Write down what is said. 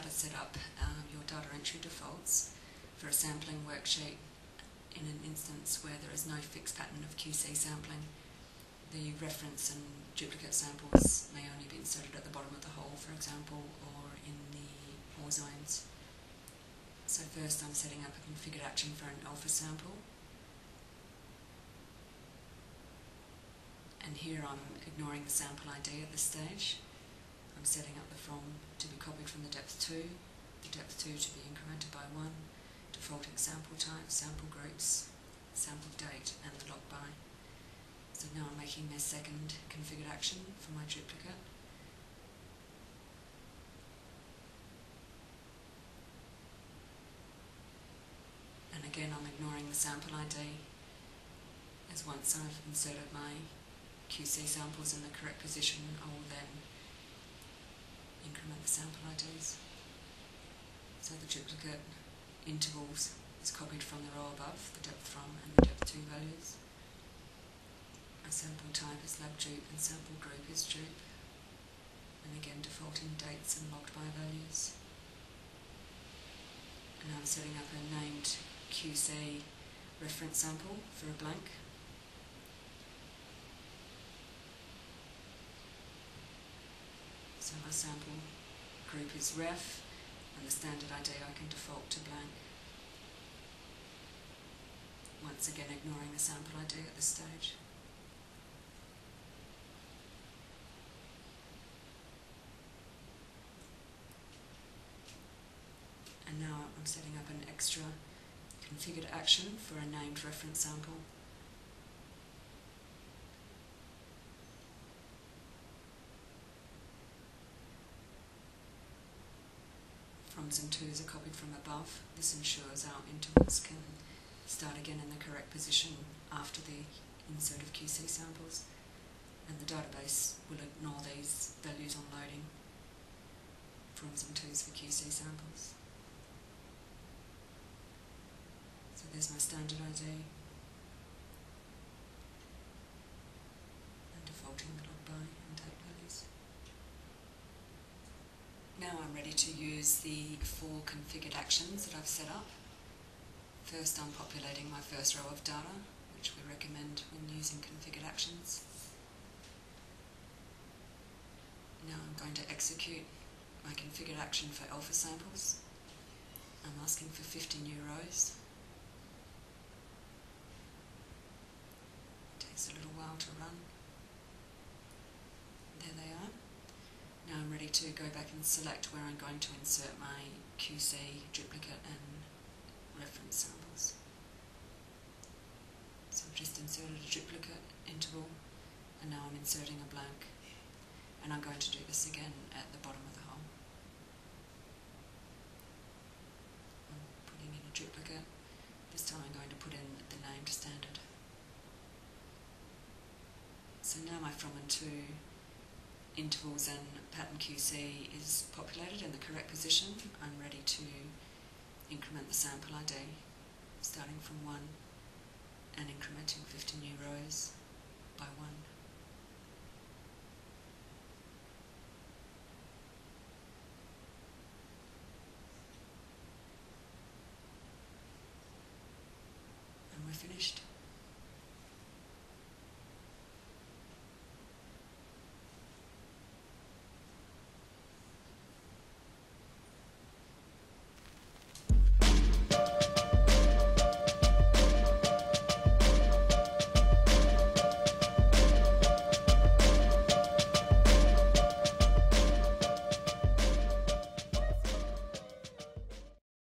to set up your data entry defaults for a sampling worksheet in an instance where there is no fixed pattern of QC sampling. The reference and duplicate samples may only be inserted at the bottom of the hole, for example, or in the ore zones. So first I'm setting up a configured action for an alpha sample. And here I'm ignoring the sample ID at this stage. I'm setting up the from to be copied from the depth 2, the depth 2 to be incremented by 1, defaulting sample type, sample groups, sample date, and the log by. So now I'm making my second configured action for my duplicate. And again I'm ignoring the sample ID, as once I've inserted my QC samples in the correct position, I will then increment the sample IDs. So the duplicate intervals is copied from the row above, the depth from and the depth 2 values. My sample type is lab dupe and sample group is dupe. And again defaulting dates and logged by values. And now I'm setting up a named QC reference sample for a blank. So my sample group is ref, and the standard ID I can default to blank. Once again ignoring the sample ID at this stage. And now I'm setting up an extra configured action for a named reference sample. Froms and twos are copied from above. This ensures our intervals can start again in the correct position after the insert of QC samples, and the database will ignore these values on loading. Froms and twos for QC samples. So there's my standard ID and defaulting the log by and date values. Now I'm ready to use the 4 configured actions that I've set up. First I'm populating my first row of data, which we recommend when using configured actions. Now I'm going to execute my configured action for alpha samples. I'm asking for 50 new rows. It takes a little while to run. There they are. Now I'm ready to go back and select where I'm going to insert my QC, duplicate and reference samples. So I've just inserted a duplicate interval and now I'm inserting a blank, and I'm going to do this again at the bottom of the hole. I'm putting in a duplicate. This time I'm going to put in the named standard. So now my from and to intervals and pattern QC is populated in the correct position. I'm ready to increment the sample ID, starting from 1 and incrementing 50 new rows by 1. And we're finished.